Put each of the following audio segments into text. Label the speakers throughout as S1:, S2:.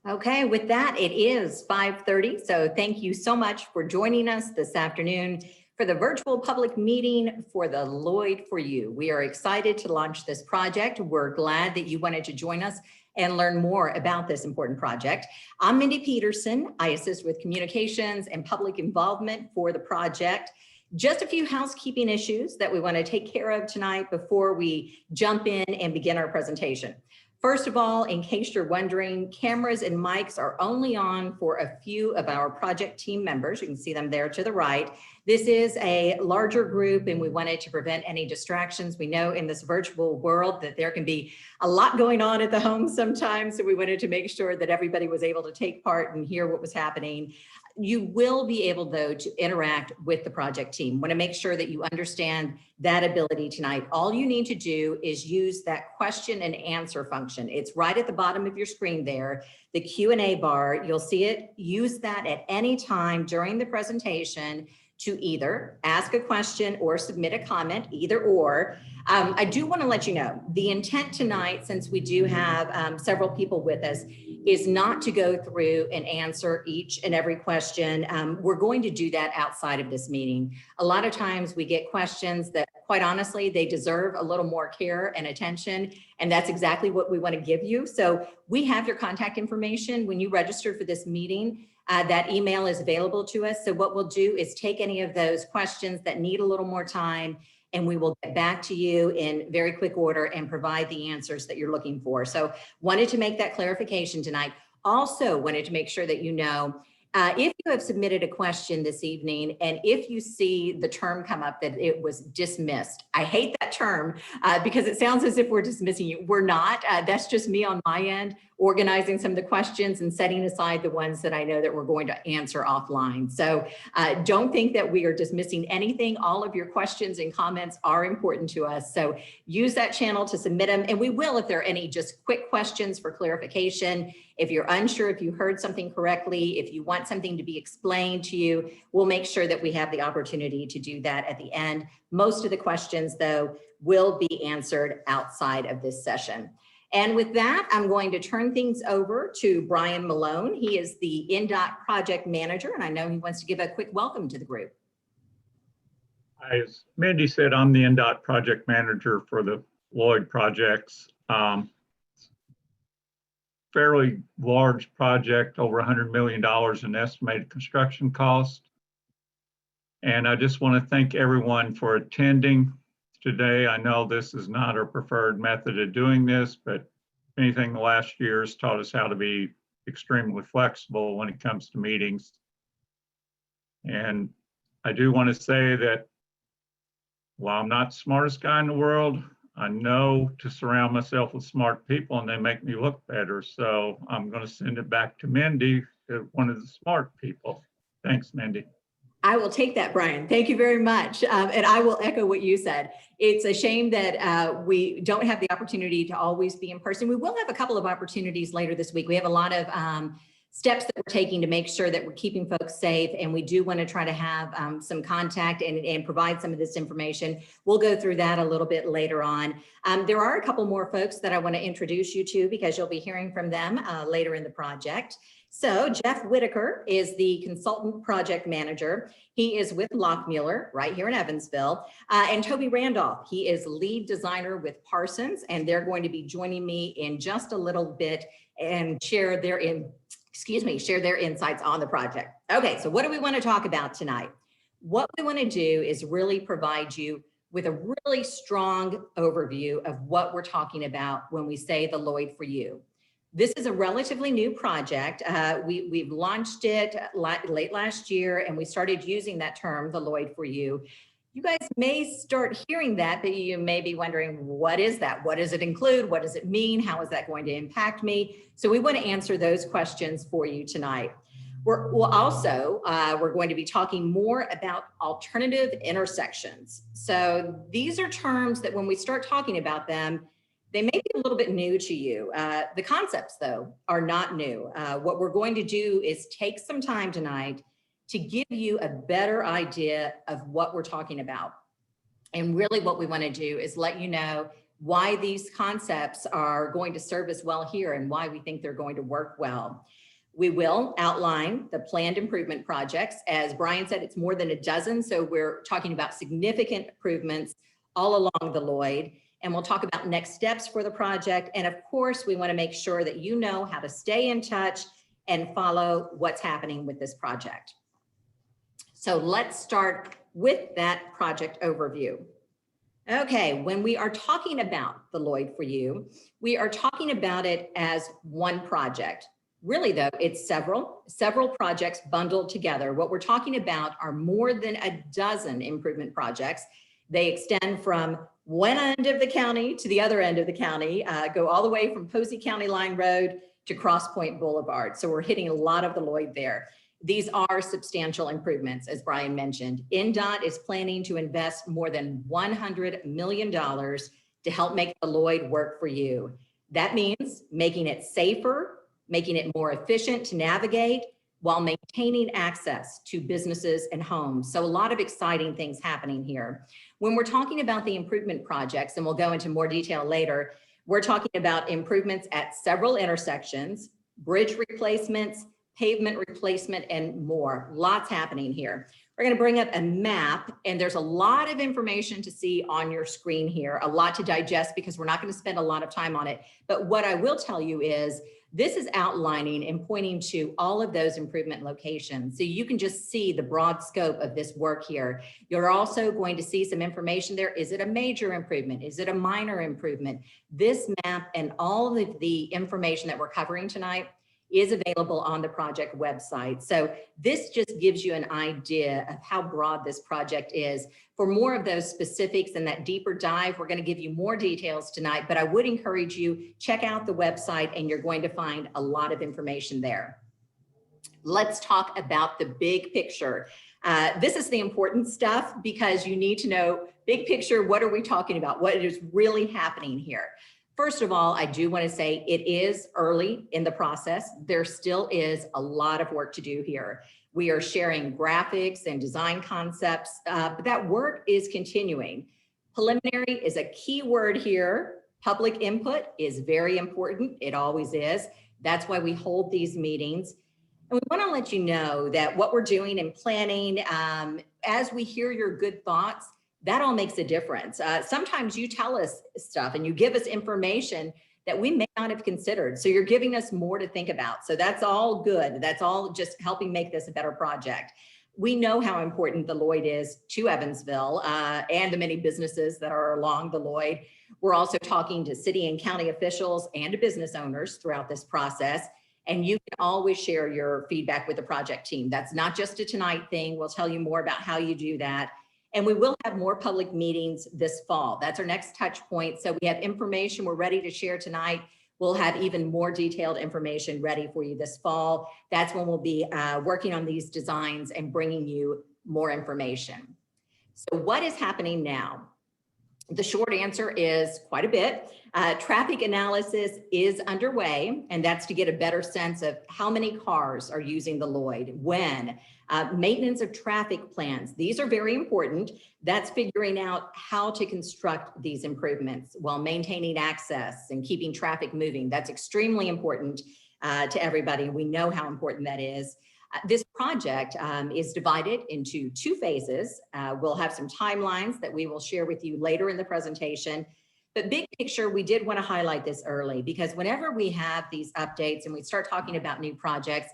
S1: Okay, with that, it is 5:30. So thank you so much for joining us this afternoon for the virtual public meeting for the Lloyd for You. We are excited to launch this project. We're glad that you wanted to join us and learn more about this important project. I'm Mindy Peterson. I assist with communications and public involvement for the project. Just a few housekeeping issues that we want to take care of tonight before we jump in and begin our presentation. First of all, in case you're wondering, cameras and mics are only on for a few of our project team members. You can see them there to the right. This is a larger group and we wanted to prevent any distractions. We know in this virtual world that there can be a lot going on at the home sometimes. So we wanted to make sure that everybody was able to take part and hear what was happening. You will be able, though, to interact with the project team. Want to make sure that you understand that ability tonight. All you need to do is use that question and answer function. It's right at the bottom of your screen there, the Q&A bar. You'll see it. Use that at any time during the presentation to either ask a question or submit a comment, either or. I do want to let you know, the intent tonight, since we do have several people with us, is not to go through and answer each and every question. We're going to do that outside of this meeting. A lot of times we get questions that, quite honestly, they deserve a little more care and attention, and that's exactly what we want to give you. So we have your contact information when you registered for this meeting. That email is available to us. So what we'll do is take any of those questions that need a little more time and we will get back to you in very quick order and provide the answers that you're looking for. So wanted to make that clarification tonight. Also wanted to make sure that you know, if you have submitted a question this evening and if you see the term come up that it was dismissed, I hate that term because it sounds as if we're dismissing you. We're not. That's just me on my end, organizing some of the questions and setting aside the ones that I know that we're going to answer offline. So don't think that we are dismissing anything. All of your questions and comments are important to us. So use that channel to submit them. And we will, if there are any just quick questions for clarification, if you're unsure, if you heard something correctly, if you want something to be explained to you, we'll make sure that we have the opportunity to do that at the end. Most of the questions, though, will be answered outside of this session. And with that, I'm going to turn things over to Brian Malone. He is the NDOT project manager, and I know he wants to give a quick welcome to the group.
S2: As Mindy said, I'm the NDOT project manager for the Lloyd projects. Fairly large project, over $100 million in estimated construction cost. And I just want to thank everyone for attending today. I know this is not our preferred method of doing this, but anything the last year has taught us how to be extremely flexible when it comes to meetings. And I do want to say that while I'm not the smartest guy in the world, I know to surround myself with smart people and they make me look better. So I'm going to send it back to Mindy, one of the smart people. Thanks, Mindy.
S1: I will take that, Brian. Thank you very much. And I will echo what you said. It's a shame that we don't have the opportunity to always be in person. We will have a couple of opportunities later this week. We have a lot of steps that we're taking to make sure that we're keeping folks safe. And we do want to try to have some contact and provide some of this information. We'll go through that a little bit later on. There are a couple more folks that I want to introduce you to because you'll be hearing from them later in the project. So Jeff Whitaker is the consultant project manager. He is with Lockmuller right here in Evansville. And Toby Randolph, he is lead designer with Parsons, and they're going to be joining me in just a little bit and share their insights on the project. Okay, so what do we want to talk about tonight? What we want to do is really provide you with a really strong overview of what we're talking about when we say the Lloyd for You. This is a relatively new project. We've launched it late last year, and we started using that term, the Lloyd for You. You guys may start hearing that, but you may be wondering, what is that? What does it include? What does it mean? How is that going to impact me? So we want to answer those questions for you tonight. We're going to be talking more about alternative intersections. So these are terms that when we start talking about them, they may be a little bit new to you. The concepts, though, are not new. What we're going to do is take some time tonight to give you a better idea of what we're talking about. And really what we want to do is let you know why these concepts are going to serve us well here and why we think they're going to work well. We will outline the planned improvement projects. As Brian said, it's more than a dozen, so we're talking about significant improvements all along the Lloyd, and we'll talk about next steps for the project. And of course, we want to make sure that you know how to stay in touch and follow what's happening with this project. So let's start with that project overview. Okay, when we are talking about the Lloyd for You, we are talking about it as one project. Really though, it's several projects bundled together. What we're talking about are more than a dozen improvement projects. They extend from one end of the county to the other end of the county, go all the way from Posey County Line Road to Cross Point Boulevard. So we're hitting a lot of the Lloyd there. These are substantial improvements, as Brian mentioned. NDOT is planning to invest more than $100 million to help make the Lloyd work for you. That means making it safer, making it more efficient to navigate while maintaining access to businesses and homes. So a lot of exciting things happening here. When we're talking about the improvement projects, and we'll go into more detail later, we're talking about improvements at several intersections, bridge replacements, pavement replacement, and more. Lots happening here. We're going to bring up a map, and there's a lot of information to see on your screen here, a lot to digest because we're not going to spend a lot of time on it. But what I will tell you is this is outlining and pointing to all of those improvement locations. So you can just see the broad scope of this work here. You're also going to see some information there. Is it a major improvement? Is it a minor improvement? This map and all of the information that we're covering tonight is available on the project website. So this just gives you an idea of how broad this project is. For more of those specifics and that deeper dive, we're going to give you more details tonight, but I would encourage you, check out the website and you're going to find a lot of information there. Let's talk about the big picture. This is the important stuff because you need to know big picture, what are we talking about? What is really happening here? First of all, I do want to say it is early in the process. There still is a lot of work to do here. We are sharing graphics and design concepts, but that work is continuing. Preliminary is a key word here. Public input is very important. It always is. That's why we hold these meetings. And we want to let you know that what we're doing in planning, as we hear your good thoughts, that all makes a difference. Sometimes you tell us stuff and you give us information that we may not have considered. So you're giving us more to think about. So that's all good. That's all just helping make this a better project. We know how important the Lloyd is to Evansville and the many businesses that are along the Lloyd. We're also talking to city and county officials and to business owners throughout this process. And you can always share your feedback with the project team. That's not just a tonight thing. We'll tell you more about how you do that. And we will have more public meetings this fall. That's our next touch point. So we have information we're ready to share tonight. We'll have even more detailed information ready for you this fall. That's when we'll be working on these designs and bringing you more information. So what is happening now? The short answer is quite a bit. Traffic analysis is underway, and that's to get a better sense of how many cars are using the Lloyd, when. Maintenance of traffic plans. These are very important. That's figuring out how to construct these improvements while maintaining access and keeping traffic moving. That's extremely important to everybody. We know how important that is. This project is divided into two phases. We'll have some timelines that we will share with you later in the presentation. But big picture, we did want to highlight this early because whenever we have these updates and we start talking about new projects,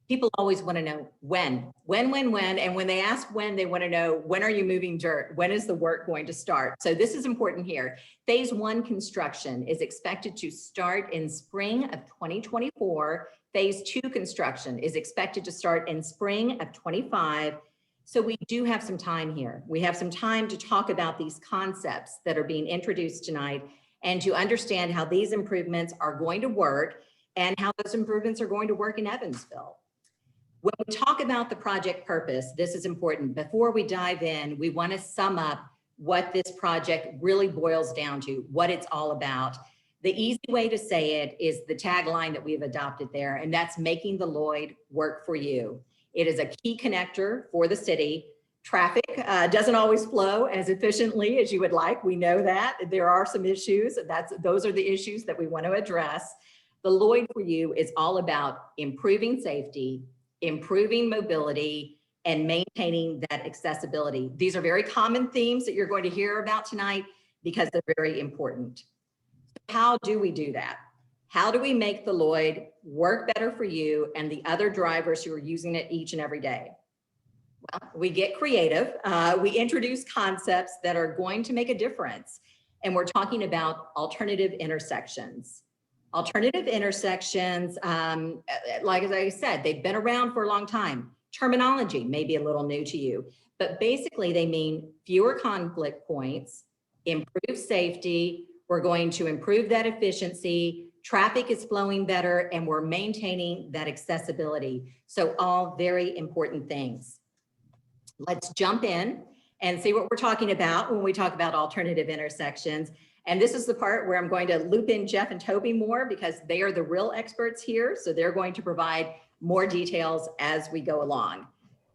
S1: people always want to know when. And when they ask when, they want to know, when are you moving dirt? When is the work going to start? So this is important here. Phase 1 construction is expected to start in spring of 2024. Phase 2 construction is expected to start in spring of 25. So we do have some time here. We have some time to talk about these concepts that are being introduced tonight and to understand how these improvements are going to work and how those improvements are going to work in Evansville. When we talk about the project purpose, this is important. Before we dive in, we want to sum up what this project really boils down to, what it's all about. The easy way to say it is the tagline that we've adopted there, and that's making the Lloyd work for you. It is a key connector for the city, Traffic doesn't always flow as efficiently as you would like. We know that there are some issues. Those are the issues that we want to address. The Lloyd for You is all about improving safety, improving mobility, and maintaining that accessibility. These are very common themes that you're going to hear about tonight because they're very important. How do we do that? How do we make the Lloyd work better for you and the other drivers who are using it each and every day? Well, we get creative. We introduce concepts that are going to make a difference. And we're talking about alternative intersections. Alternative intersections, like as I said, they've been around for a long time. Terminology may be a little new to you, but basically they mean fewer conflict points, improve safety, we're going to improve that efficiency, traffic is flowing better, and we're maintaining that accessibility. So all very important things. Let's jump in and see what we're talking about when we talk about alternative intersections. And this is the part where I'm going to loop in Jeff and Toby more because they are the real experts here. So they're going to provide more details as we go along.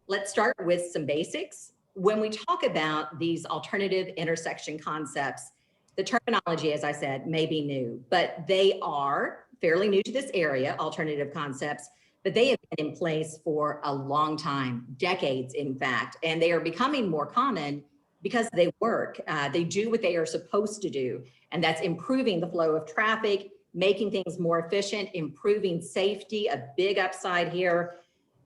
S1: Let's start with some basics. When we talk about these alternative intersection concepts, the terminology, as I said, may be new, but they are fairly new to this area, alternative concepts, but they have been in place for a long time, decades, in fact, and they are becoming more common because they work. They do what they are supposed to do, and that's improving the flow of traffic, making things more efficient, improving safety, a big upside here.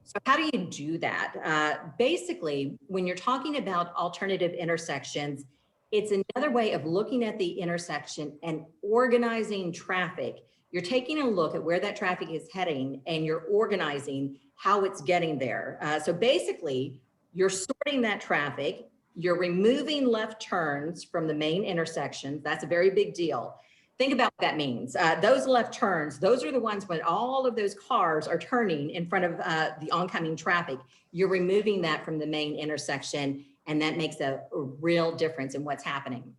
S1: So how do you do that? Basically, when you're talking about alternative intersections, it's another way of looking at the intersection and organizing traffic. You're taking a look at where that traffic is heading and you're organizing how it's getting there. So basically, you're sorting that traffic, you're removing left turns from the main intersections. That's a very big deal. Think about what that means. Those left turns, those are the ones when all of those cars are turning in front of the oncoming traffic. You're removing that from the main intersection, and that makes a real difference in what's happening.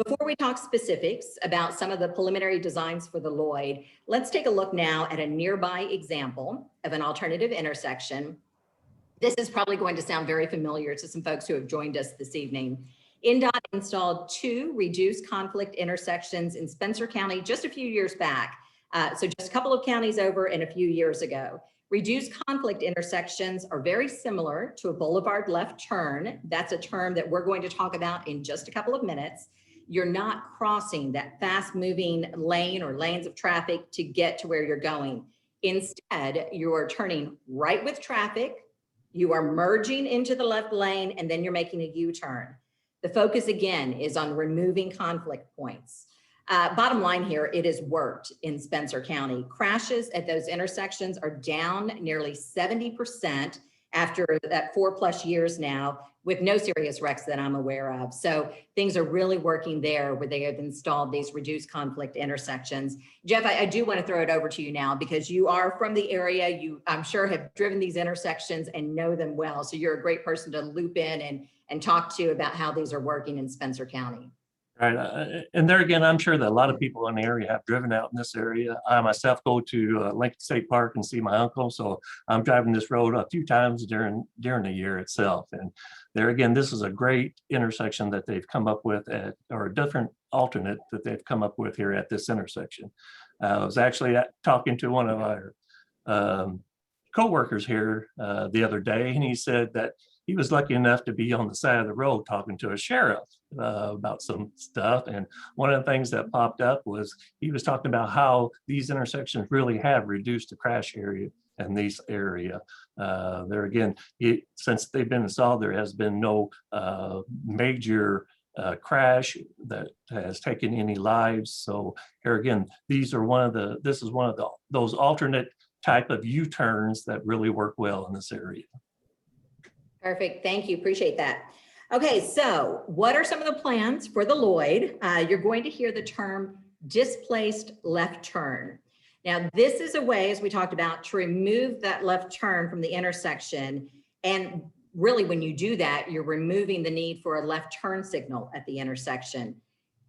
S1: Before we talk specifics about some of the preliminary designs for the Lloyd, let's take a look now at a nearby example of an alternative intersection. This is probably going to sound very familiar to some folks who have joined us this evening. INDOT installed 2 reduced conflict intersections in Spencer County just a few years back. So just a couple of counties over and a few years ago. Reduced conflict intersections are very similar to a boulevard left turn. That's a term that we're going to talk about in just a couple of minutes. You're not crossing that fast moving lane or lanes of traffic to get to where you're going. Instead, you are turning right with traffic, you are merging into the left lane, and then you're making a U-turn. The focus again is on removing conflict points. Bottom line here, it has worked in Spencer County. Crashes at those intersections are down nearly 70% after that 4+ years now, with no serious wrecks that I'm aware of. So things are really working there where they have installed these reduced conflict intersections. Jeff, I do want to throw it over to you now because you are from the area. You, I'm sure, have driven these intersections and know them well. So you're a great person to loop in and talk to about how these are working in Spencer County.
S3: Right, and there again, I'm sure that a lot of people in the area have driven out in this area. I myself go to Lincoln State Park and see my uncle, so I'm driving this road a few times during the year itself. And there again, this is a great intersection that they've come up with, or a different alternate that they've come up with here at this intersection. I was actually talking to one of our co-workers here the other day, and he said that he was lucky enough to be on the side of the road talking to a sheriff about some stuff. And one of the things that popped up was he was talking about how these intersections really have reduced the crash area in this area. There again, since they've been installed, there has been no major crash that has taken any lives. So here again, this is one of those alternate type of U-turns that really work well in this area.
S1: Perfect. Thank you. Appreciate that. Okay, so what are some of the plans for the Lloyd? You're going to hear the term displaced left turn. Now, this is a way, as we talked about, to remove that left turn from the intersection. And really, when you do that, you're removing the need for a left turn signal at the intersection.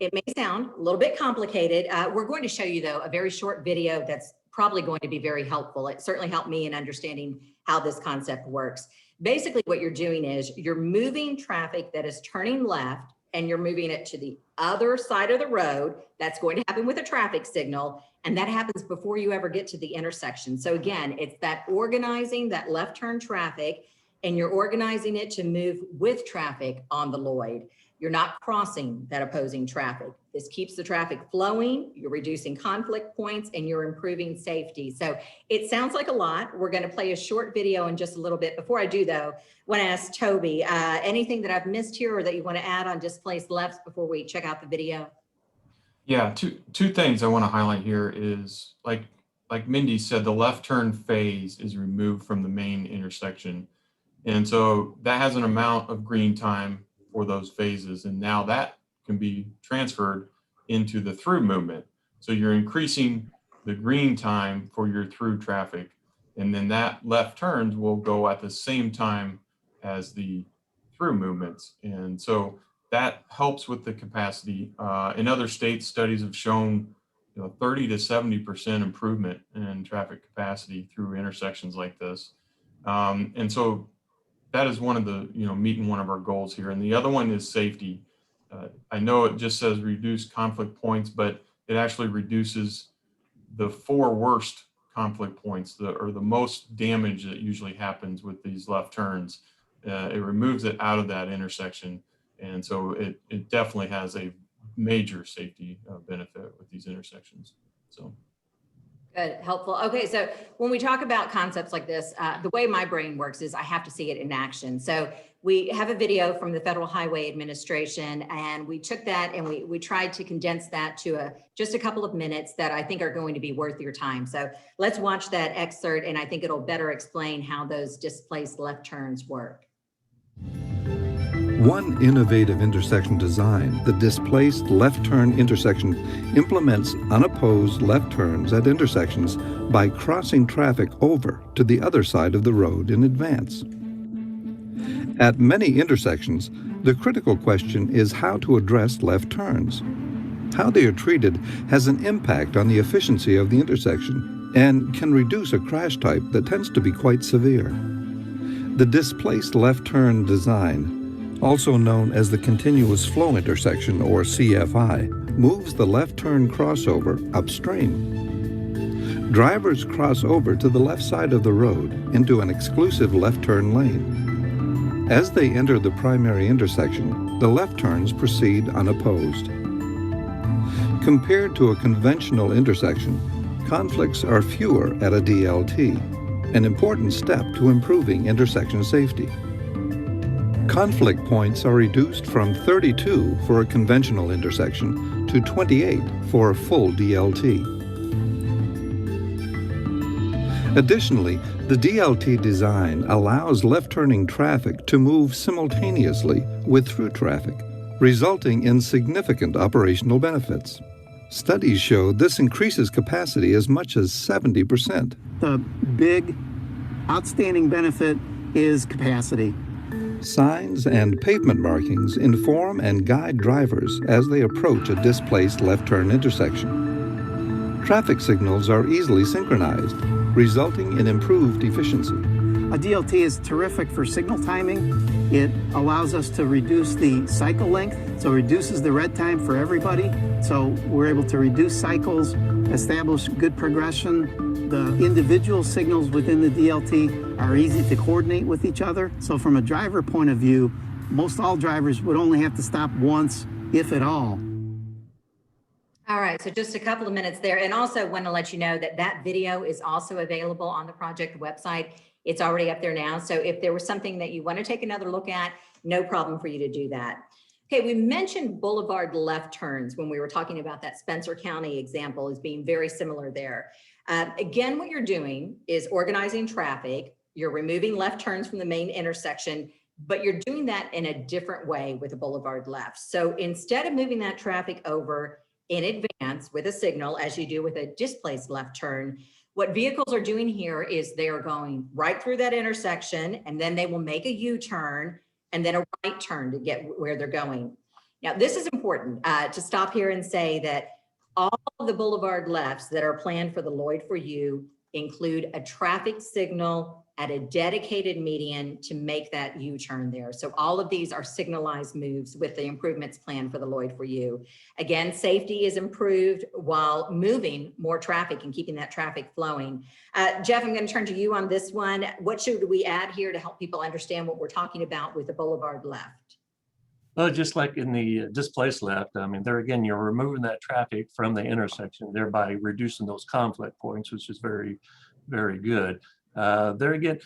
S1: It may sound a little bit complicated. We're going to show you, though, a very short video that's probably going to be very helpful. It certainly helped me in understanding how this concept works. Basically, what you're doing is you're moving traffic that is turning left and you're moving it to the other side of the road. That's going to happen with a traffic signal, and that happens before you ever get to the intersection. So again, it's that organizing that left turn traffic, and you're organizing it to move with traffic on the Lloyd. You're not crossing that opposing traffic. This keeps the traffic flowing, you're reducing conflict points, and you're improving safety. So it sounds like a lot. We're gonna play a short video in just a little bit. Before I do though, I wanna ask Toby, anything that I've missed here or that you wanna add on displaced lefts before we check out the video?
S4: Yeah, two things I want to highlight here is like Mindy said, the left turn phase is removed from the main intersection. And so that has an amount of green time for those phases. And now that can be transferred into the through movement. So you're increasing the green time for your through traffic. And then that left turns will go at the same time as the through movements. And so that helps with the capacity. In other states, studies have shown 30 to 70% improvement in traffic capacity through intersections like this. And so that is one of the, meeting one of our goals here. And the other one is safety. I know it just says reduce conflict points, but it actually reduces the 4 worst conflict points, or the most damage that usually happens with these left turns. It removes it out of that intersection. And so it definitely has a major safety benefit with these intersections. So.
S1: Good, helpful. Okay, so when we talk about concepts like this, the way my brain works is I have to see it in action. So we have a video from the Federal Highway Administration, and we took that and we tried to condense that to just a couple of minutes that I think are going to be worth your time. So let's watch that excerpt, and I think it'll better explain how those displaced left turns work.
S5: One innovative intersection design, the displaced left turn intersection, implements unopposed left turns at intersections by crossing traffic over to the other side of the road in advance. At many intersections, the critical question is how to address left turns. How they are treated has an impact on the efficiency of the intersection and can reduce a crash type that tends to be quite severe. The displaced left turn design, also known as the continuous flow intersection, or CFI, moves the left turn crossover upstream. Drivers cross over to the left side of the road into an exclusive left turn lane. As they enter the primary intersection, the left turns proceed unopposed. Compared to a conventional intersection, conflicts are fewer at a DLT, an important step to improving intersection safety. Conflict points are reduced from 32 for a conventional intersection to 28 for a full DLT. Additionally, the DLT design allows left-turning traffic to move simultaneously with through traffic, resulting in significant operational benefits. Studies show this increases capacity as much as 70%.
S6: The big, outstanding benefit is capacity.
S5: Signs and pavement markings inform and guide drivers as they approach a displaced left turn intersection. Traffic signals are easily synchronized, resulting in improved efficiency.
S6: A DLT is terrific for signal timing. It allows us to reduce the cycle length, so it reduces the red time for everybody. So we're able to reduce cycles, establish good progression. The individual signals within the DLT are easy to coordinate with each other. So from a driver point of view, most all drivers would only have to stop once, if at all.
S1: All right, so just a couple of minutes there. And also want to let you know that that video is also available on the project website. It's already up there now. So if there was something that you want to take another look at, no problem for you to do that. Okay, we mentioned boulevard left turns when we were talking about that Spencer County example as being very similar there. Again, what you're doing is organizing traffic. You're removing left turns from the main intersection, but you're doing that in a different way with a boulevard left. So instead of moving that traffic over in advance with a signal, as you do with a displaced left turn, what vehicles are doing here is they are going right through that intersection, and then they will make a U-turn and then a right turn to get where they're going. Now, this is important to stop here and say that All of the boulevard lefts that are planned for the Lloyd for You include a traffic signal at a dedicated median to make that U-turn there. So all of these are signalized moves with the improvements planned for the Lloyd for You. Again, safety is improved while moving more traffic and keeping that traffic flowing. Jeff, I'm going to turn to you on this one. What should we add here to help people understand what we're talking about with the boulevard left?
S3: Well, just like in the displaced left, I mean, there again, you're removing that traffic from the intersection, thereby reducing those conflict points, which is very, very good. There again,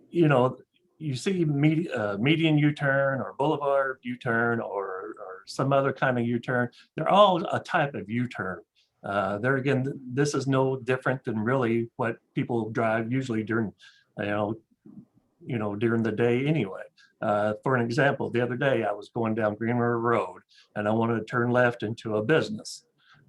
S3: you know, you see median U-turn or boulevard U-turn or some other kind of U-turn. They're all a type of U-turn. There again, this is no different than really what people drive usually during, during the day anyway. For an example, the other day I was going down Green River Road and I wanted to turn left into a business.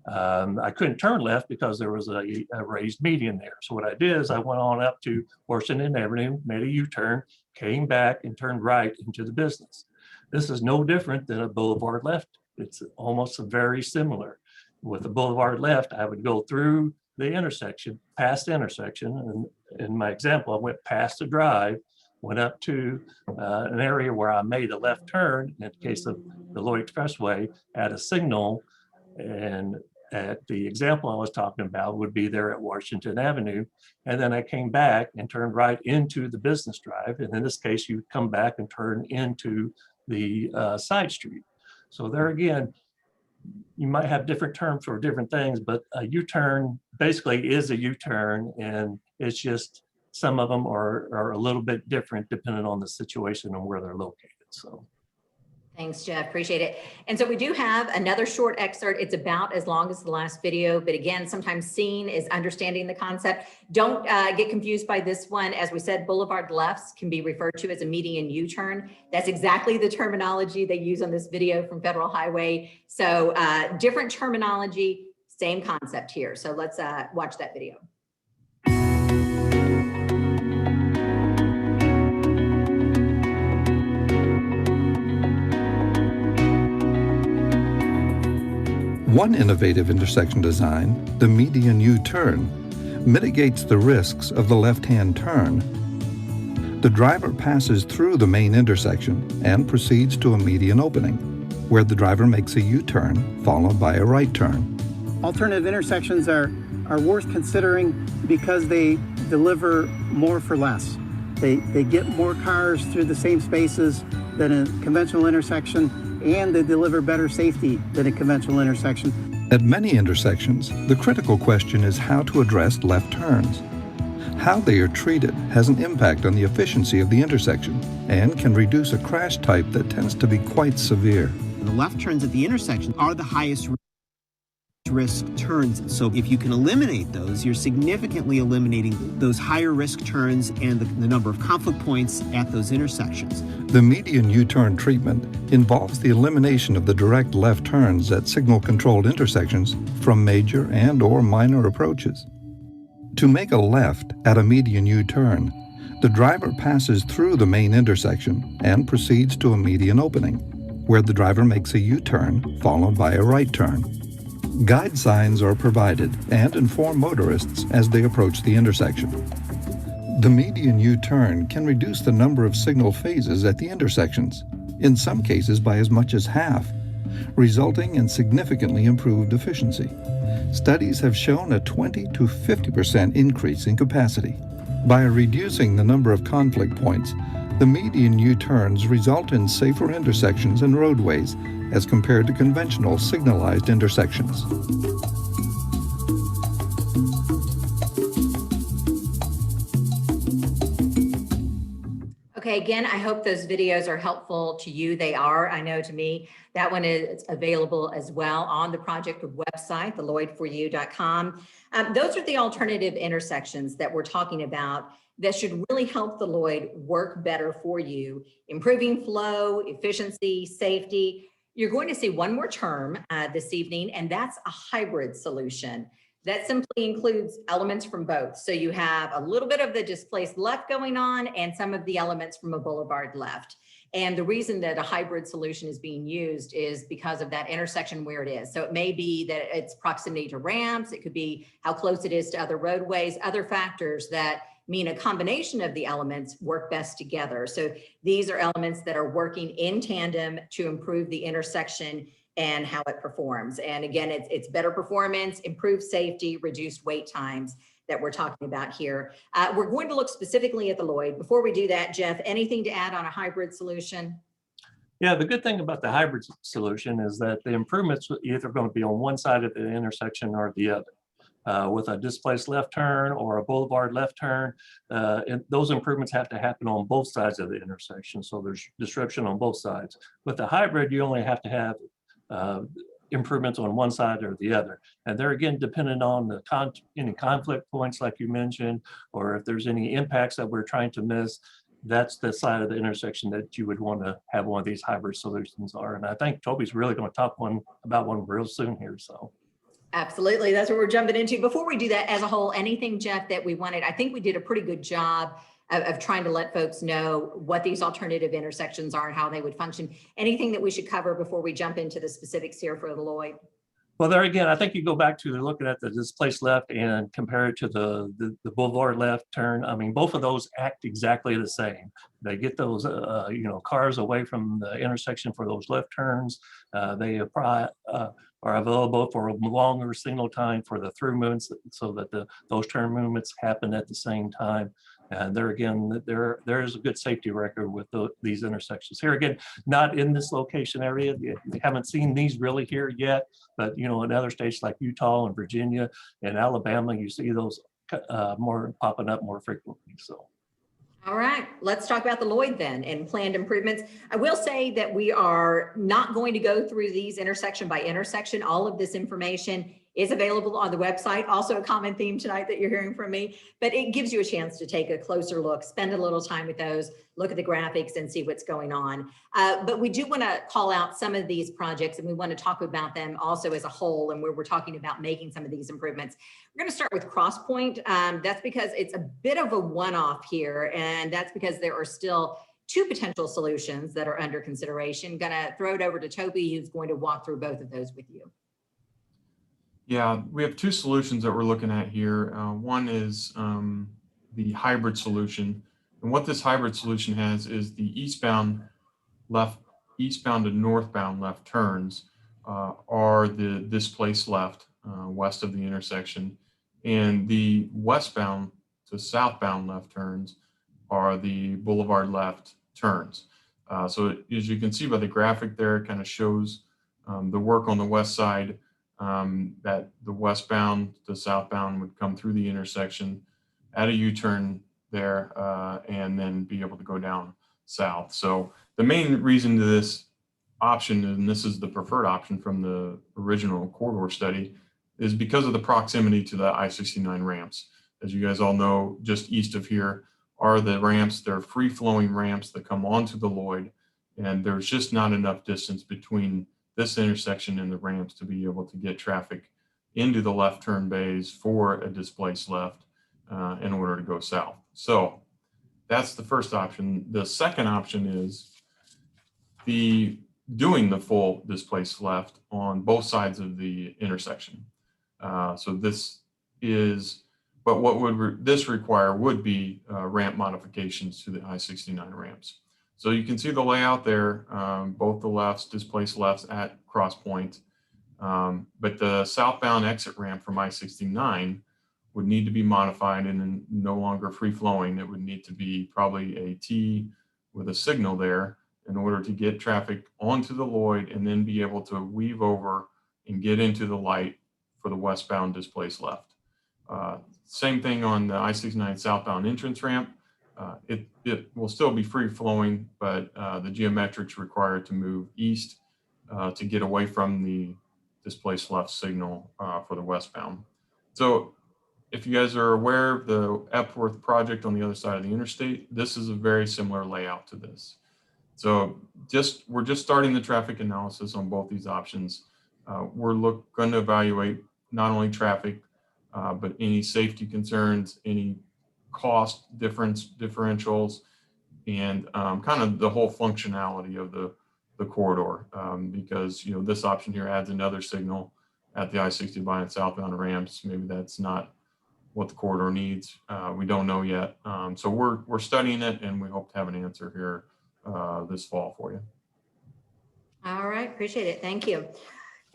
S3: I couldn't turn left because there was a raised median there. So what I did is I went on up to Washington Avenue, made a U-turn, came back and turned right into the business. This is no different than a boulevard left. It's almost very similar. With the boulevard left, I would go through the intersection, past the intersection. And in my example, I went past the drive, went up to an area where I made a left turn, in the case of the Lloyd Expressway, at a signal. And at the example I was talking about would be there at Washington Avenue. And then I came back and turned right into the business drive. And in this case, you come back and turn into the side street. So there again, you might have different terms for different things, but a U-turn basically is a U-turn, and it's just some of them are a little bit different depending on the situation and where they're located. So.
S1: Thanks, Jeff. Appreciate it. And so we do have another short excerpt. It's about as long as the last video, but again, sometimes seeing is understanding the concept. Don't get confused by this one. As we said, boulevard lefts can be referred to as a median U-turn. That's exactly the terminology they use on this video from Federal Highway. So different terminology, same concept here. So let's watch that video.
S5: One innovative intersection design, the median U-turn, mitigates the risks of the left-hand turn. The driver passes through the main intersection and proceeds to a median opening, where the driver makes a U-turn followed by a right turn.
S6: Alternative intersections are worth considering because they deliver more for less. They get more cars through the same spaces than a conventional intersection, and they deliver better safety than a conventional intersection.
S5: At many intersections, the critical question is how to address left turns. How they are treated has an impact on the efficiency of the intersection and can reduce a crash type that tends to be quite severe.
S7: The left turns at the intersection are the highest risk turns. So if you can eliminate those, you're significantly eliminating those higher risk turns and the number of conflict points at those intersections.
S5: The median U-turn treatment involves the elimination of the direct left turns at signal-controlled intersections from major and/or minor approaches. To make a left at a median U-turn, the driver passes through the main intersection and proceeds to a median opening, where the driver makes a U-turn followed by a right turn. Guide signs are provided and inform motorists as they approach the intersection. The median U-turn can reduce the number of signal phases at the intersections, in some cases by as much as half, resulting in significantly improved efficiency. Studies have shown a 20 to 50% increase in capacity. By reducing the number of conflict points, the median U-turns result in safer intersections and roadways as compared to conventional signalized intersections.
S1: Okay, again, I hope those videos are helpful to you. They are, I know to me. That one is available as well on the project website, theLloyd4U.com. Those are the alternative intersections that we're talking about that should really help the Lloyd work better for you, improving flow, efficiency, safety. You're going to see one more term this evening, and that's a hybrid solution. That simply includes elements from both. So you have a little bit of the displaced left going on and some of the elements from a boulevard left. And the reason that a hybrid solution is being used is because of that intersection where it is. So it may be that it's proximity to ramps. It could be how close it is to other roadways, other factors that mean a combination of the elements work best together. So these are elements that are working in tandem to improve the intersection and how it performs. And again, it's better performance, improved safety, reduced wait times that we're talking about here. We're going to look specifically at the Lloyd. Before we do that, Jeff, anything to add on a hybrid solution?
S3: Yeah, the good thing about the hybrid solution is that the improvements are either going to be on one side of the intersection or the other. With a displaced left turn or a boulevard left turn, and those improvements have to happen on both sides of the intersection. So there's disruption on both sides. With the hybrid, you only have to have improvements on one side or the other. And they're again dependent on the any conflict points like you mentioned, or if there's any impacts that we're trying to miss, that's the side of the intersection that you would want to have one of these hybrid solutions are. And I think Toby's really going to talk about one real soon here. So.
S1: Absolutely, that's what we're jumping into. Before we do that, as a whole, anything, Jeff, that we wanted, I think we did a pretty good job of trying to let folks know what these alternative intersections are and how they would function. Anything that we should cover before we jump into the specifics here for the Lloyd?
S3: Well, there again, I think you go back to looking at the displaced left and compare it to the boulevard left turn. I mean, both of those act exactly the same. They get those, cars away from the intersection for those left turns. They are available for a longer signal time for the through movements so that those turn movements happen at the same time. And there again, there is a good safety record with these intersections. Here again, not in this location area. We haven't seen these really here yet, but in other states like Utah and Virginia and Alabama, you see those more popping up more frequently. So.
S1: All right, let's talk about the Lloyd then and planned improvements. I will say that we are not going to go through these intersection by intersection. All of this information is available on the website. Also a common theme tonight that you're hearing from me, but it gives you a chance to take a closer look, spend a little time with those, look at the graphics and see what's going on. But we do want to call out some of these projects and we want to talk about them also as a whole and where we're talking about making some of these improvements. We're going to start with Crosspoint. That's because it's a bit of a one-off here, and that's because there are still two potential solutions that are under consideration. Going to throw it over to Toby, who's going to walk through both of those with you.
S4: Yeah, we have two solutions that we're looking at here. One is the hybrid solution. And what this hybrid solution has is the eastbound to northbound left turns are the displaced left west of the intersection. And the westbound to southbound left turns are the boulevard left turns. So as you can see by the graphic there, it kind of shows the work on the west side. That the westbound to southbound would come through the intersection at a U-turn there and then be able to go down south. So the main reason to this option, and this is the preferred option from the original corridor study, is because of the proximity to the I-69 ramps. As you guys all know, just east of here are the ramps. They're free-flowing ramps that come onto the Lloyd, and there's just not enough distance between this intersection and the ramps to be able to get traffic into the left turn bays for a displaced left in order to go south. So that's the first option. The second option is doing the full displaced left on both sides of the intersection. So this is, but what would this require would be ramp modifications to the I-69 ramps. So you can see the layout there, both the lefts, displaced lefts at Crosspoint, but the southbound exit ramp from I-69 would need to be modified and no longer free flowing. It would need to be probably a T with a signal there in order to get traffic onto the Lloyd and then be able to weave over and get into the light for the westbound displaced left. Same thing on the I-69 southbound entrance ramp. It will still be free flowing, but the geometrics require it to move east to get away from the displaced left signal for the westbound. So if you guys are aware of the Epworth project on the other side of the interstate, this is a very similar layout to this. So we're just starting the traffic analysis on both these options. We're going to evaluate not only traffic, but any safety concerns, any cost differentials, and kind of the whole functionality of the corridor, because this option here adds another signal at the I-65 and southbound ramps. Maybe that's not what the corridor needs. We don't know yet. So we're studying it, and we hope to have an answer here this fall for you.
S1: All right, appreciate it. Thank you.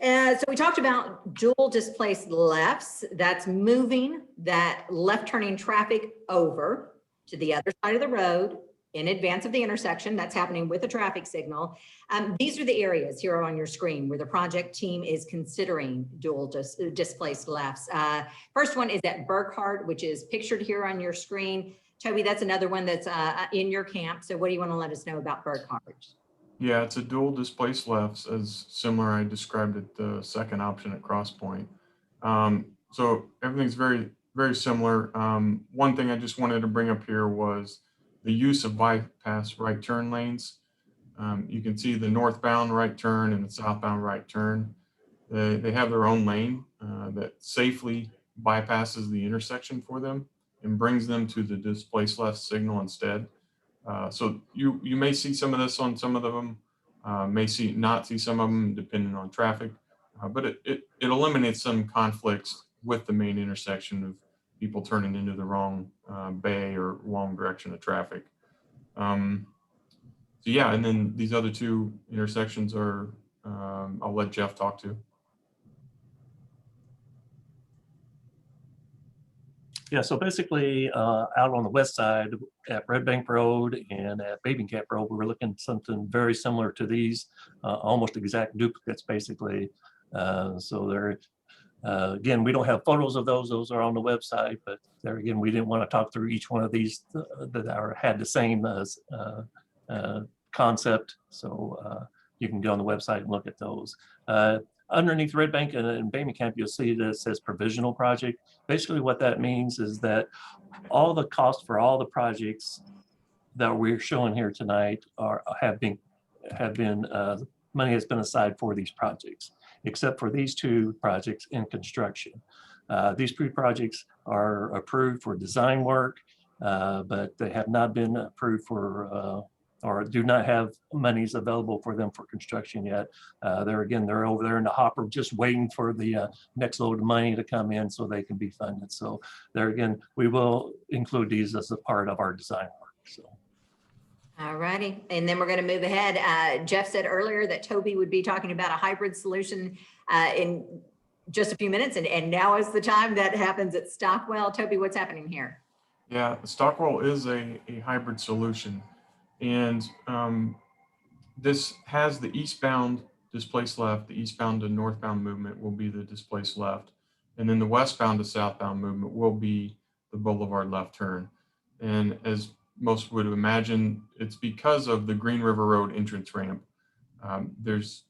S1: So we talked about dual displaced lefts. That's moving that left turning traffic over to the other side of the road in advance of the intersection. That's happening with a traffic signal. These are the areas here on your screen where the project team is considering dual displaced lefts. First one is at Burkhardt, which is pictured here on your screen. Toby, that's another one that's in your camp. So what do you want to let us know about Burkhardt?
S4: Yeah, it's a dual displaced lefts, as similar I described it, the second option at Crosspoint. So everything's very, very similar. One thing I just wanted to bring up here was the use of bypass right turn lanes. You can see the northbound right turn and the southbound right turn. They have their own lane that safely bypasses the intersection for them and brings them to the displaced left signal instead. So you may see some of this on some of them, may not see some of them depending on traffic, but it eliminates some conflicts with the main intersection of people turning into the wrong bay or wrong direction of traffic. So yeah, and then these other two intersections are, I'll let Jeff talk to.
S3: Yeah, so basically out on the west side at Red Bank Road and at Bathing Camp Road, we're looking at something very similar to these, almost exact duplicates basically. So they're, again, we don't have photos of those are on the website, but there again, we didn't want to talk through each one of these that had the same concept. So you can go on the website and look at those. Underneath Red Bank and Bathing Camp, you'll see that it says provisional project. Basically what that means is that all the costs for all the projects that we're showing here tonight have been money has been assigned for these projects, except for these two projects in construction. These two projects are approved for design work, but they have not been approved for or do not have monies available for them for construction yet. They're over there in the hopper just waiting for the next load of money to come in so they can be funded. So there again, we will include these as a part of our design work. So.
S1: All righty, and then we're going to move ahead. Jeff said earlier that Toby would be talking about a hybrid solution in just a few minutes, and now is the time that happens at Stockwell. Toby, what's happening here?
S4: Yeah, Stockwell is a hybrid solution. And this has the eastbound displaced left, the eastbound to northbound movement will be the displaced left. And then the westbound to southbound movement will be the boulevard left turn. And as most would imagine, it's because of the Green River Road entrance ramp. There's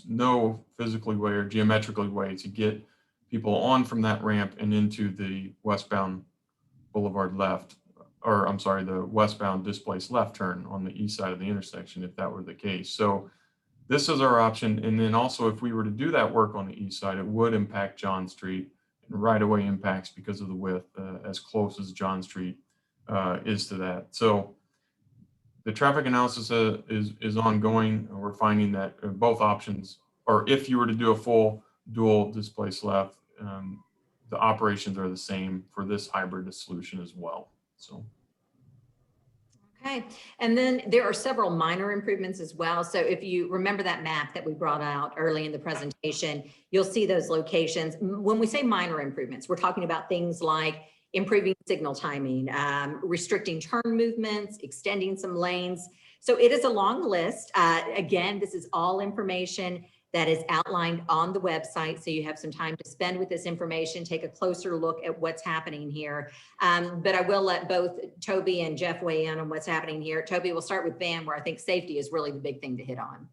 S4: no physically way or geometrically way to get people on from that ramp and into the westbound boulevard left. Or I'm sorry, the westbound displaced left turn on the east side of the intersection, if that were the case. So this is our option. And then also, if we were to do that work on the east side, it would impact John Street, and right-of-way impacts because of the width, as close as John Street is to that. So the traffic analysis is ongoing. We're finding that both options, or if you were to do a full dual displaced left, the operations are the same for this hybrid solution as well. So.
S1: Okay, and then there are several minor improvements as well. So if you remember that map that we brought out early in the presentation, you'll see those locations. When we say minor improvements, we're talking about things like improving signal timing, restricting turn movements, extending some lanes. So it is a long list. Again, this is all information that is outlined on the website. So you have some time to spend with this information, take a closer look at what's happening here. But I will let both Toby and Jeff weigh in on what's happening here. Toby, we'll start with Van, where I think safety is really the big thing to hit on.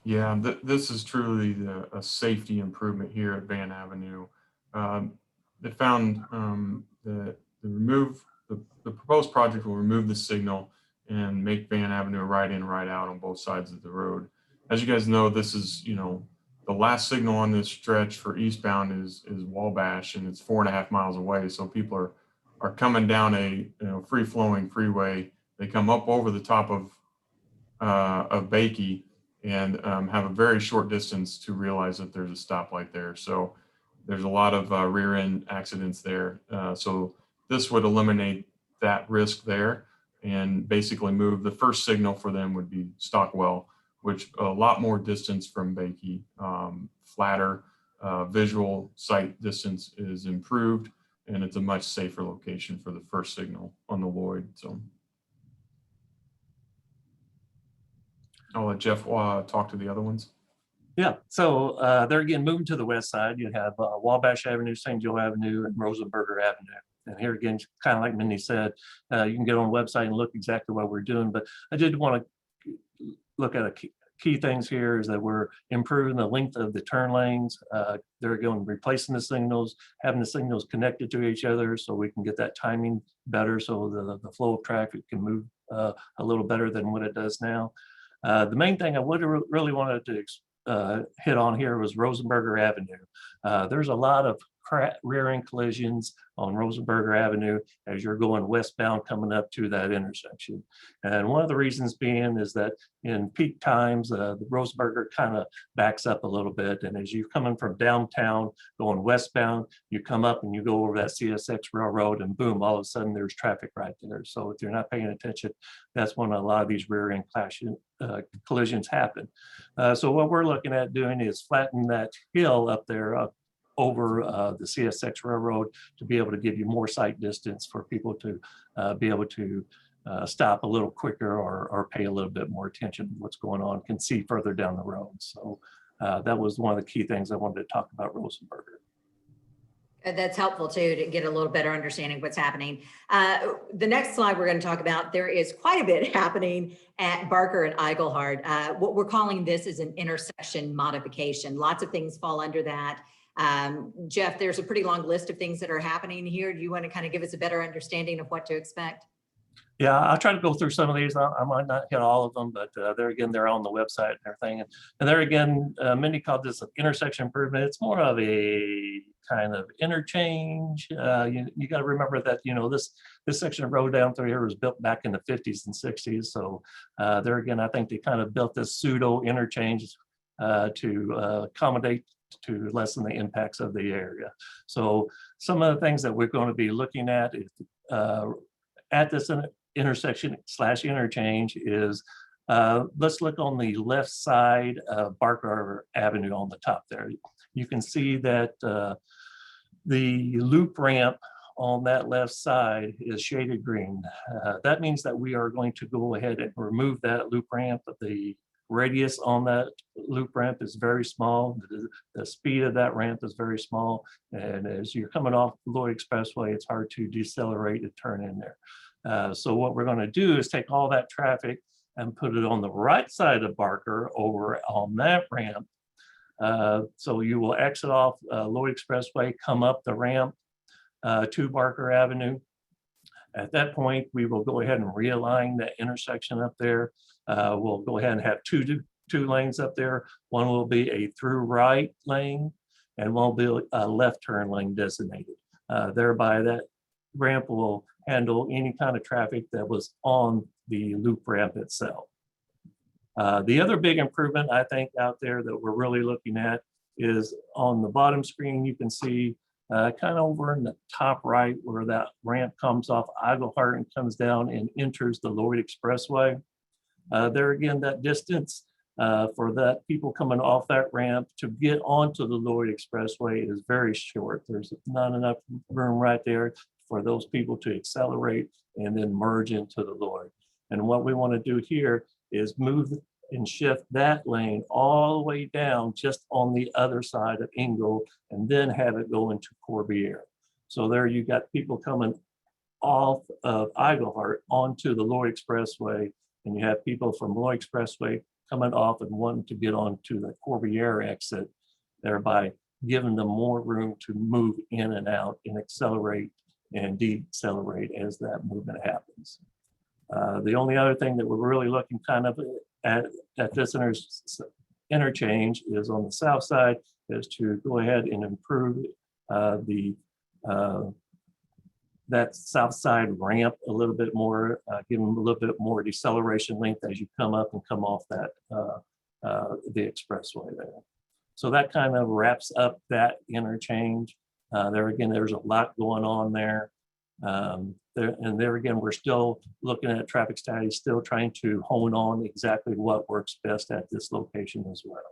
S4: Yeah, this is truly a safety improvement here at Van Avenue. They found that the proposed project will remove the signal and make Van Avenue a right in, right out on both sides of the road. As you guys know, this is, the the last signal on this stretch for eastbound is Wabash, and it's 4.5 miles away. So people are coming down a free flowing freeway. They come up over the top of Bakey and have a very short distance to realize that there's a stoplight there. So there's a lot of rear end accidents there. So this would eliminate that risk there and basically move. The first signal for them would be Stockwell, which a lot more distance from Bakey, flatter, visual sight distance is improved, and it's a much safer location for the first signal on the Lloyd. So I'll let Jeff talk to the other ones.
S3: Yeah, so there again, moving to the west side, you have Wabash Avenue, St. Joe Avenue, and Rosenberger Avenue. And here again, kind of like Mindy said, you can get on the website and look exactly what we're doing. But I did want to look at key things here is that we're improving the length of the turn lanes. They're going replacing the signals, having the signals connected to each other so we can get that timing better so the flow of traffic can move a little better than what it does now. The main thing I would really wanted to hit on here was Rosenberger Avenue. There's a lot of rear end collisions on Rosenberger Avenue as you're going westbound coming up to that intersection. And one of the reasons being is that in peak times, the Rosenberger kind of backs up a little bit. And as you're coming from downtown going westbound, you come up and you go over that CSX railroad and boom, all of a sudden there's traffic right there. So if you're not paying attention, that's when a lot of these rear end collisions happen. So what we're looking at doing is flatten that hill up there over the CSX railroad to be able to give you more sight distance for people to be able to stop a little quicker or pay a little bit more attention to what's going on, can see further down the road. So that was one of the key things I wanted to talk about Rosenberger.
S1: That's helpful too, to get a little better understanding of what's happening. The next slide we're going to talk about, there is quite a bit happening at Barker and Eigelhart. What we're calling this is an intersection modification. Lots of things fall under that. Jeff, there's a pretty long list of things that are happening here. Do you want to kind of give us a better understanding of what to expect?
S3: Yeah, I'll try to go through some of these. I might not hit all of them, but there again, they're on the website and everything. And there again, Mindy called this an intersection improvement. It's more of a kind of interchange. You got to remember that, this section of road down through here was built back in the 50s and 60s. So there again, I think they kind of built this pseudo interchange to accommodate to lessen the impacts of the area. So some of the things that we're going to be looking at is, at this intersection / interchange is, let's look on the left side of Barker Avenue on the top there. You can see that the loop ramp on that left side is shaded green. That means that we are going to go ahead and remove that loop ramp. The radius on that loop ramp is very small. The speed of that ramp is very small. And as you're coming off Lloyd Expressway, it's hard to decelerate and turn in there. So what we're going to do is take all that traffic and put it on the right side of Barker over on that ramp. So you will exit off Lloyd Expressway, come up the ramp to Barker Avenue. At that point, we will go ahead and realign that intersection up there. We'll go ahead and have two lanes up there. One will be a through right lane and one will be a left turn lane designated. Thereby that ramp will handle any kind of traffic that was on the loop ramp itself. The other big improvement I think out there that we're really looking at is on the bottom screen. You can see kind of over in the top right where that ramp comes off Eigelhart and comes down and enters the Lloyd Expressway. There again, that distance for that people coming off that ramp to get onto the Lloyd Expressway is very short. There's not enough room right there for those people to accelerate and then merge into the Lloyd. And what we want to do here is move and shift that lane all the way down just on the other side of Ingle and then have it go into Corbiere. So there you got people coming off of Eigelhart onto the Lloyd Expressway, and you have people from Lloyd Expressway coming off and wanting to get onto the Corbiere exit, thereby giving them more room to move in and out and accelerate and decelerate as that movement happens. The only other thing that we're really looking kind of at this interchange is on the south side, is to go ahead and improve that south side ramp a little bit more, give them a little bit more deceleration length as you come up and come off that the expressway there. So that kind of wraps up that interchange. There again, there's a lot going on there. There again, we're still looking at traffic studies, still trying to hone on exactly what works best at this location as well.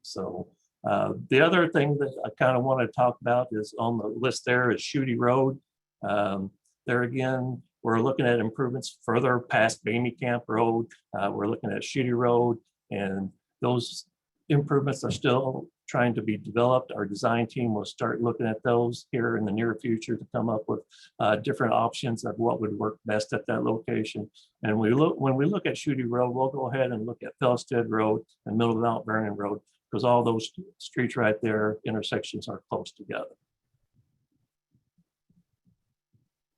S3: So the other thing that I kind of want to talk about is on the list there is Shooty Road. There again, we're looking at improvements further past Bamey Camp Road. We're looking at Shooty Road, and those improvements are still trying to be developed. Our design team will start looking at those here in the near future to come up with different options of what would work best at that location. And when we look at Shooty Road, we'll go ahead and look at Fellstead Road and Middle Mount Vernon Road, because all those streets right there, intersections are close together.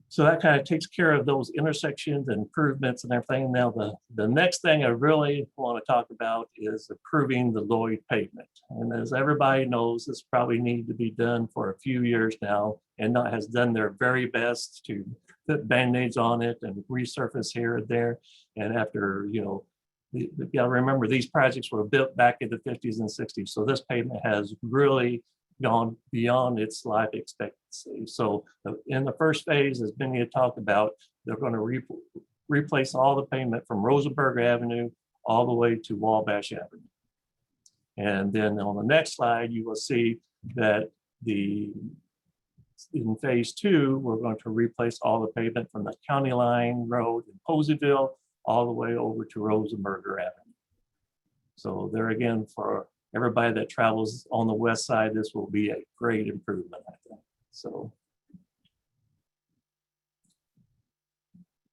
S3: So that kind of takes care of those intersections and improvements and everything. Now, the next thing I really want to talk about is improving the Lloyd pavement. And as everybody knows, this probably needed to be done for a few years now, and NDOT has done their very best to put Band-Aids on it and resurface here and there. And after, you know, you gotta remember, these projects were built back in the 50s and 60s. So this pavement has really gone beyond its life expectancy. So in the first phase, as Benny had talked about, they're going to replace all the pavement from Rosenberg Avenue all the way to Wabash Avenue. And then on the next slide, you will see that in phase 2, we're going to replace all the pavement from the County Line Road in Poseyville all the way over to Rosenberger Avenue. So there again, for everybody that travels on the west side, this will be a great improvement, I think. So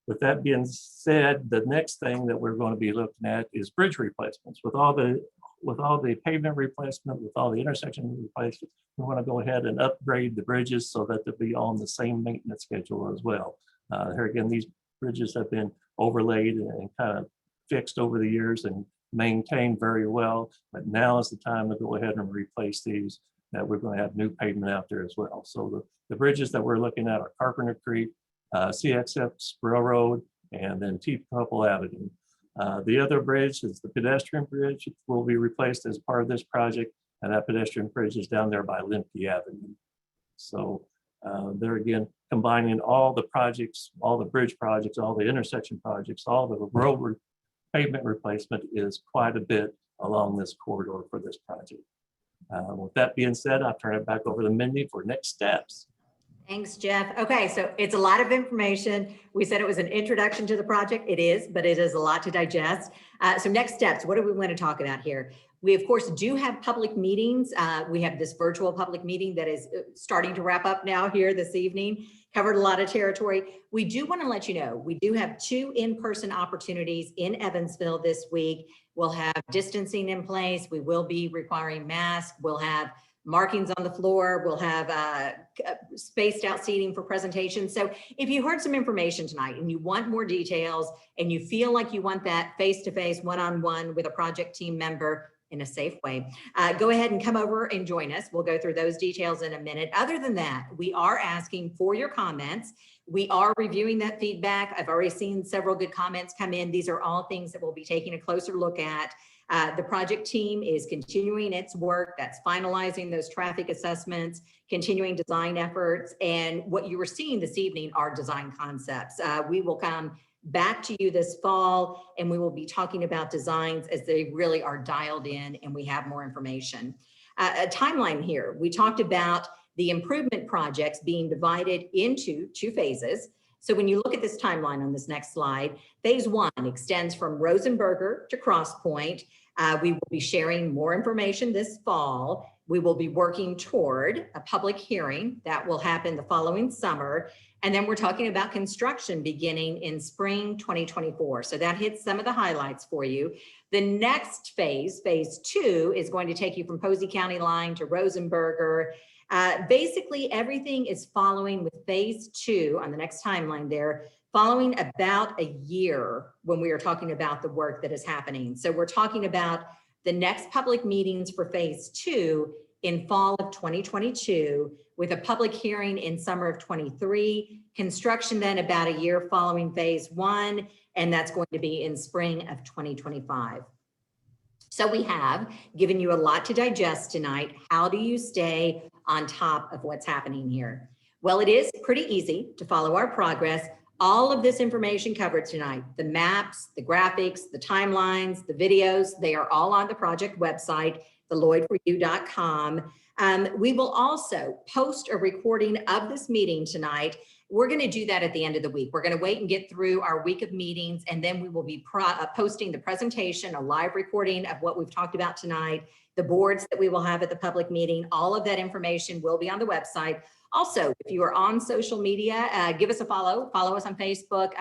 S3: with that being said, the next thing that we're going to be looking at is bridge replacements. With all the pavement replacement, with all the intersection replacement, we want to go ahead and upgrade the bridges so that they'll be on the same maintenance schedule as well. Here again, these bridges have been overlaid and kind of fixed over the years and maintained very well, but now is the time to go ahead and replace these, that we're going to have new pavement out there as well. So the bridges that we're looking at are Carpenter Creek, CXF Railroad, and then T-Couple Avenue. The other bridge is the pedestrian bridge. It will be replaced as part of this project, and that pedestrian bridge is down there by Limke Avenue. So there again, combining all the projects, all the bridge projects, all the intersection projects, all the road pavement replacement is quite a bit along this corridor for this project. With that being said, I'll turn it back over to Mindy for next steps.
S1: Thanks, Jeff. Okay, so it's a lot of information. We said it was an introduction to the project. It is, but it is a lot to digest. So next steps, what do we want to talk about here? We, of course, do have public meetings. We have this virtual public meeting that is starting to wrap up now here this evening. Covered a lot of territory. We do want to let you know, we do have 2 in-person opportunities in Evansville this week. We'll have distancing in place. We will be requiring masks. We'll have markings on the floor. We'll have spaced out seating for presentations. So if you heard some information tonight and you want more details and you feel like you want that face-to-face, one-on-one with a project team member in a safe way, go ahead and come over and join us. We'll go through those details in a minute. Other than that, we are asking for your comments. We are reviewing that feedback. I've already seen several good comments come in. These are all things that we'll be taking a closer look at. The project team is continuing its work. That's finalizing those traffic assessments, continuing design efforts. And what you were seeing this evening are design concepts. We will come back to you this fall, and we will be talking about designs as they really are dialed in and we have more information. A timeline here, we talked about the improvement projects being divided into 2 phases. So when you look at this timeline on this next slide, phase 1 extends from Rosenberger to Cross Point. We will be sharing more information this fall. We will be working toward a public hearing that will happen the following summer. And then we're talking about construction beginning in spring 2024. So that hits some of the highlights for you. The next phase, phase 2, is going to take you from Posey County Line to Rosenberger. Basically, everything is following with phase 2 on the next timeline there, following about a year when we are talking about the work that is happening. So we're talking about the next public meetings for phase 2 in fall of 2022, with a public hearing in summer of 23, construction then about a year following phase 1, and that's going to be in spring of 2025. So we have given you a lot to digest tonight. How do you stay on top of what's happening here? Well, it is pretty easy to follow our progress. All of this information covered tonight, the maps, the graphics, the timelines, the videos, they are all on the project website, theloyd4u.com. We will also post a recording of this meeting tonight. We're going to do that at the end of the week. We're going to wait and get through our week of meetings, and then we will be posting the presentation, a live recording of what we've talked about tonight, the boards that we will have at the public meeting. All of that information will be on the website. Also, if you are on social media, give us a follow us on Facebook,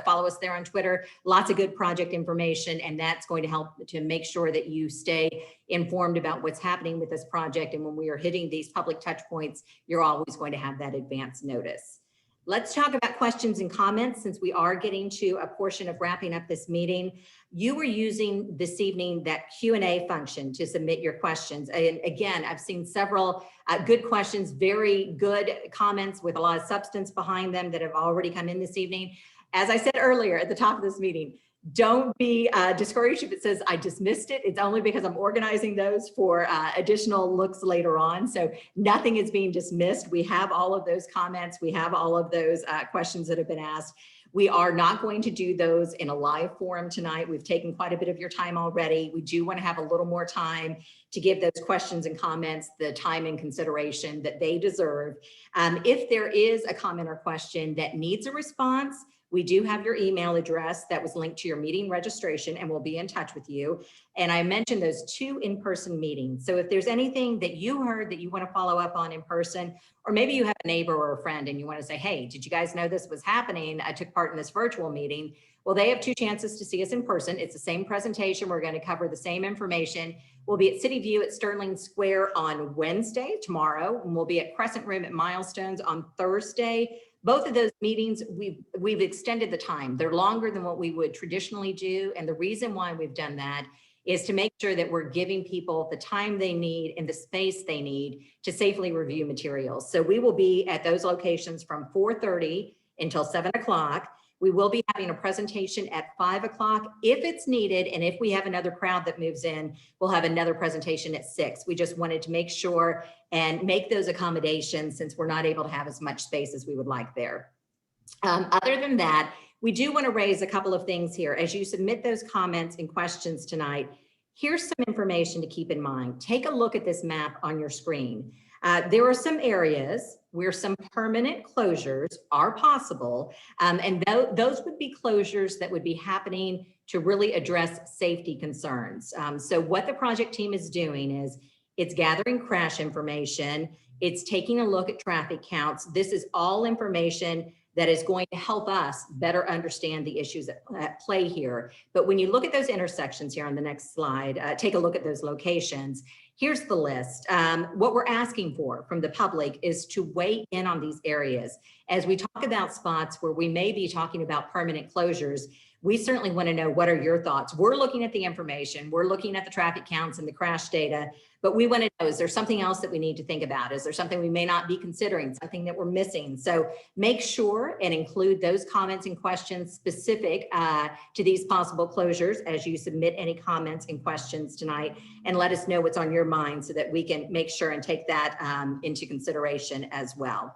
S1: follow us there on Twitter. Lots of good project information, and that's going to help to make sure that you stay informed about what's happening with this project. And when we are hitting these public touch points, you're always going to have that advance notice. Let's talk about questions and comments, since we are getting to a portion of wrapping up this meeting. You were using this evening that Q&A function to submit your questions. And again, I've seen several good questions, very good comments with a lot of substance behind them that have already come in this evening. As I said earlier at the top of this meeting, don't be discouraged if it says I dismissed it. It's only because I'm organizing those for additional looks later on. So nothing is being dismissed. We have all of those comments. We have all of those questions that have been asked. We are not going to do those in a live forum tonight. We've taken quite a bit of your time already. We do want to have a little more time to give those questions and comments the time and consideration that they deserve. If there is a comment or question that needs a response, we do have your email address that was linked to your meeting registration, and we'll be in touch with you. And I mentioned those 2 in-person meetings. So if there's anything that you heard that you want to follow up on in person, or maybe you have a neighbor or a friend and you want to say, hey, did you guys know this was happening? I took part in this virtual meeting. Well, they have 2 chances to see us in person. It's the same presentation. We're going to cover the same information. We'll be at City View at Sterling Square on Wednesday, tomorrow, and we'll be at Crescent Room at Milestones on Thursday. Both of those meetings, we've extended the time. They're longer than what we would traditionally do. And the reason why we've done that is to make sure that we're giving people the time they need and the space they need to safely review materials. So we will be at those locations from 4:30 until 7 o'clock. We will be having a presentation at 5 o'clock if it's needed. And if we have another crowd that moves in, we'll have another presentation at 6. We just wanted to make sure and make those accommodations since we're not able to have as much space as we would like there. Other than that, we do want to raise a couple of things here. As you submit those comments and questions tonight, here's some information to keep in mind. Take a look at this map on your screen. There are some areas where some permanent closures are possible, and those would be closures that would be happening to really address safety concerns. So what the project team is doing is it's gathering crash information, it's taking a look at traffic counts. This is all information that is going to help us better understand the issues at play here. But when you look at those intersections here on the next slide, take a look at those locations. Here's the list. What we're asking for from the public is to weigh in on these areas. As we talk about spots where we may be talking about permanent closures, we certainly want to know, what are your thoughts? We're looking at the information, we're looking at the traffic counts and the crash data, but we want to know, is there something else that we need to think about? Is there something we may not be considering, something that we're missing? So make sure and include those comments and questions specific to these possible closures as you submit any comments and questions tonight, and let us know what's on your mind so that we can make sure and take that into consideration as well.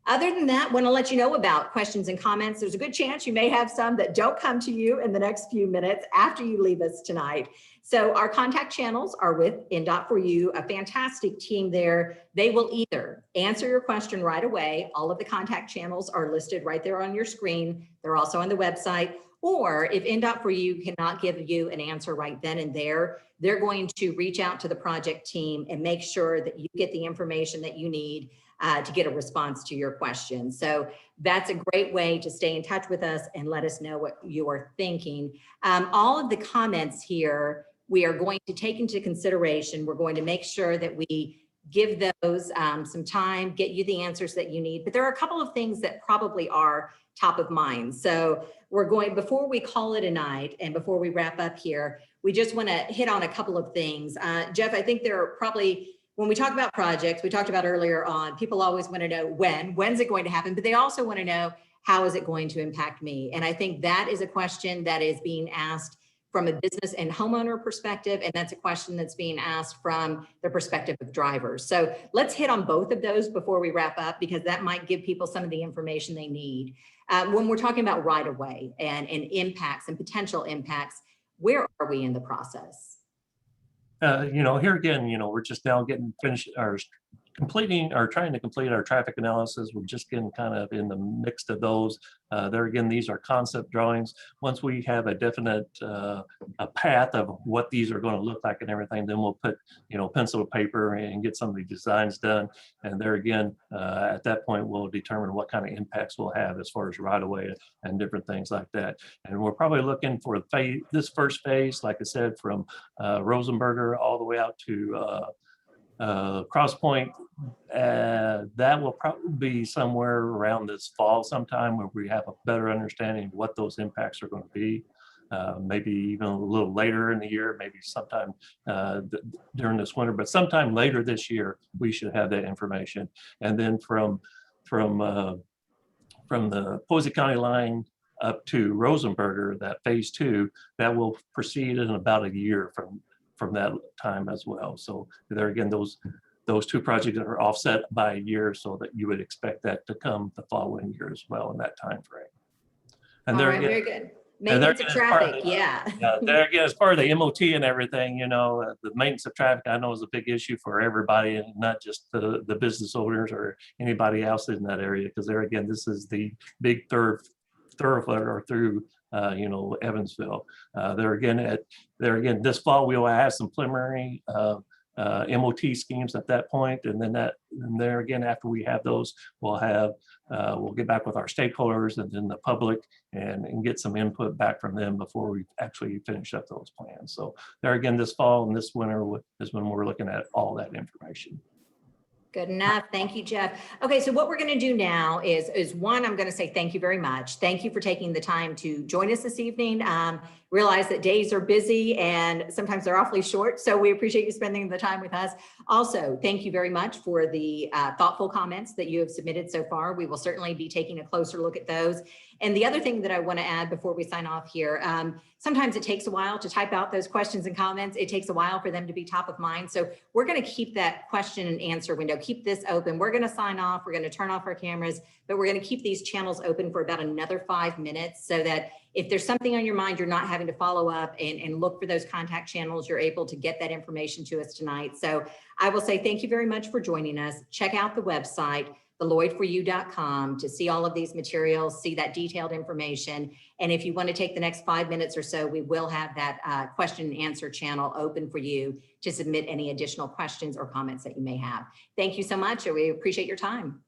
S1: Other than that, I want to let you know about questions and comments. There's a good chance you may have some that don't come to you in the next few minutes after you leave us tonight. So our contact channels are with INDOT4U, a fantastic team there. They will either answer your question right away. All of the contact channels are listed right there on your screen. They're also on the website. Or if INDOT4U cannot give you an answer right then and there, they're going to reach out to the project team and make sure that you get the information that you need to get a response to your question. So that's a great way to stay in touch with us and let us know what you are thinking. All of the comments here, we are going to take into consideration. We're going to make sure that we give those some time, get you the answers that you need. But there are a couple of things that probably are top of mind. So we're going, before we call it a night and before we wrap up here, we just want to hit on a couple of things. Jeff, I think there are probably, when we talk about projects, we talked about earlier on, people always want to know when's it going to happen, but they also want to know, how is it going to impact me? And I think that is a question that is being asked from a business and homeowner perspective, and that's a question that's being asked from the perspective of drivers. So let's hit on both of those before we wrap up, because that might give people some of the information they need. When we're talking about right-of-way and impacts and potential impacts, where are we in the process?
S3: Here again, we're just now getting finished or completing or trying to complete our traffic analysis. We're just getting kind of in the mix of those. There again, these are concept drawings. Once we have a definite a path of what these are going to look like and everything, then we'll put pencil to paper and get some of the designs done. And there again, at that point, we'll determine what kind of impacts we'll have as far as right of way and different things like that. And we're probably looking for this first phase, like I said, from ROSENBERGER all the way out to Cross Point. That will probably be somewhere around this fall sometime, where we have a better understanding of what those impacts are going to be. Maybe even a little later in the year, maybe sometime during this winter, but sometime later this year, we should have that information. And then from the POSEY County line up to ROSENBERGER, that phase 2, that will proceed in about a year from that time as well. So there again, those two projects are offset by a year, so that you would expect that to come the following year as well in that time frame. And
S1: All
S3: there
S1: right,
S3: again,
S1: very good. Maintenance of traffic, yeah.
S3: There again, as part of the MOT and everything, the maintenance of traffic, I know, is a big issue for everybody, and not just the business owners or anybody else in that area, because there again, this is the big thoroughfare through Evansville. There again, this fall we will have some preliminary MOT schemes at that point, and then there again, after we have those, we'll get back with our stakeholders and then the public and get some input back from them before we actually finish up those plans. So there again, this fall and this winter is when we're looking at all that information.
S1: Good enough. Thank you, Jeff. Okay, so what we're going to do now is one, I'm going to say thank you very much. Thank you for taking the time to join us this evening. Realize that days are busy and sometimes they're awfully short, so we appreciate you spending the time with us. Also, thank you very much for the thoughtful comments that you have submitted so far. We will certainly be taking a closer look at those. And the other thing that I want to add before we sign off here, sometimes it takes a while to type out those questions and comments. It takes a while for them to be top of mind. So we're going to keep that question and answer window, keep this open. We're going to sign off. We're going to turn off our cameras, but we're going to keep these channels open for about another 5 minutes, so that if there's something on your mind, you're not having to follow up and look for those contact channels. You're able to get that information to us tonight. So I will say thank you very much for joining us. Check out the website, theloyd4u.com, to see all of these materials, see that detailed information. And if you want to take the next 5 minutes or so, we will have that question and answer channel open for you to submit any additional questions or comments that you may have. Thank you so much. We appreciate your time.